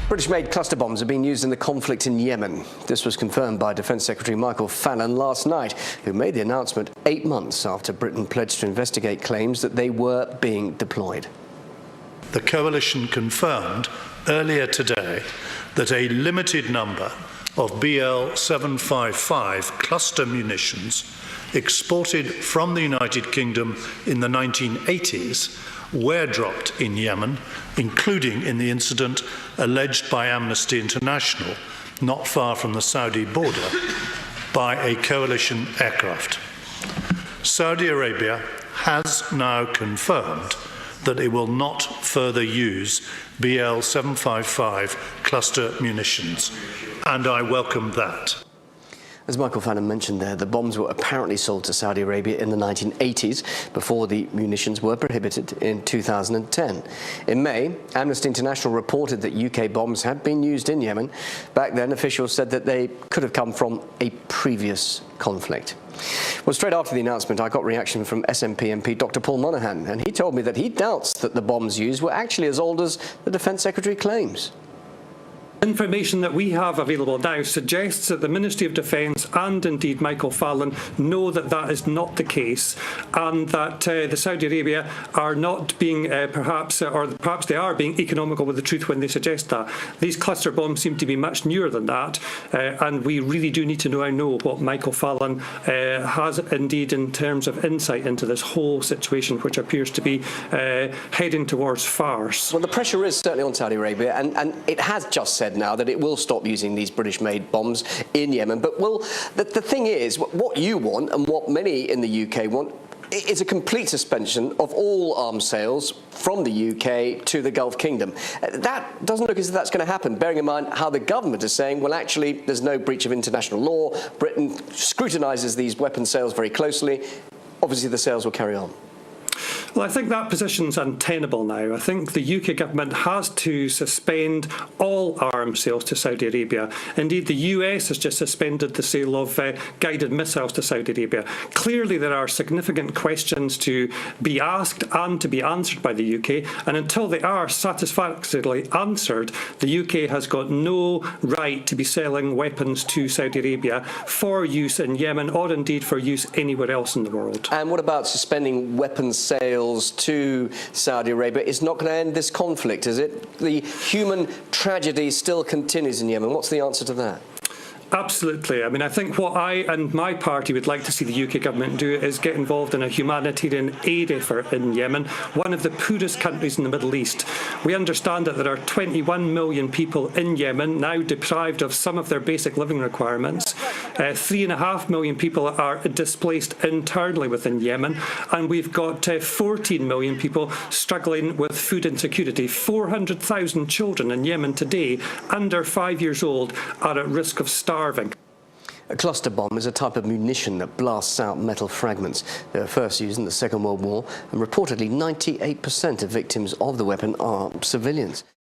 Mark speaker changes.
Speaker 1: British-made cluster bombs are being used in the conflict in Yemen. This was confirmed by Defence Secretary Michael Fallon last night, who made the announcement 8 months after Britain pledged to investigate claims that they were being deployed.
Speaker 2: The coalition confirmed earlier today that a limited number of BL 755 cluster munitions exported from the United Kingdom in the 1980s were dropped in Yemen, including in the incident alleged by Amnesty International, not far from the Saudi border, by a coalition aircraft. Saudi Arabia has now confirmed that it will not further use BL 755 cluster munitions, and I welcome that.
Speaker 1: As Michael Fallon mentioned there, the bombs were apparently sold to Saudi Arabia in the 1980s before the munitions were prohibited in 2010. In May, Amnesty International reported that UK bombs had been used in Yemen. Back then, officials said that they could have come from a previous conflict. Well, straight after the announcement, I got reaction from SNP MP Dr Paul Monaghan, and he told me that he doubts that the bombs used were actually as old as the Defence Secretary claims.
Speaker 3: Information that we have available now suggests that the Ministry of Defence and indeed Michael Fallon know that that is not the case, and that the Saudi Arabia are not being perhaps they are being economical with the truth when they suggest that. These cluster bombs seem to be much newer than that, and we really do need to know what Michael Fallon has indeed in terms of insight into this whole situation, which appears to be heading towards farce.
Speaker 1: Well, the pressure is certainly on Saudi Arabia, and it has just said now that it will stop using these British-made bombs in Yemen. But the thing is, what you want and what many in the UK want is a complete suspension of all arms sales from the UK to the Gulf Kingdom. That doesn't look as if that's going to happen, bearing in mind how the government is saying, well, actually, there's no breach of international law. Britain scrutinises these weapons sales very closely. Obviously, the sales will carry on.
Speaker 3: Well, I think that position's untenable now. I think the UK government has to suspend all arms sales to Saudi Arabia. Indeed, the US has just suspended the sale of guided missiles to Saudi Arabia. Clearly, there are significant questions to be asked and to be answered by the UK, and until they are satisfactorily answered, the UK has got no right to be selling weapons to Saudi Arabia for use in Yemen or indeed for use anywhere else in the world.
Speaker 1: And what about suspending weapons sales to Saudi Arabia? It's not going to end this conflict, is it? The human tragedy still continues in Yemen. What's the answer to that?
Speaker 3: Absolutely. I mean, I think what I and my party would like to see the UK government do is get involved in a humanitarian aid effort in Yemen, one of the poorest countries in the Middle East. We understand that there are 21 million people in Yemen now deprived of some of their basic living requirements. 3.5 million people are displaced internally within Yemen, and we've got 14 million people struggling with food insecurity. 400,000 children in Yemen today, under 5 years old, are at risk of starving.
Speaker 1: A cluster bomb is a type of munition that blasts out metal fragments. They were first used in the Second World War, and reportedly 98% of victims of the weapon are civilians.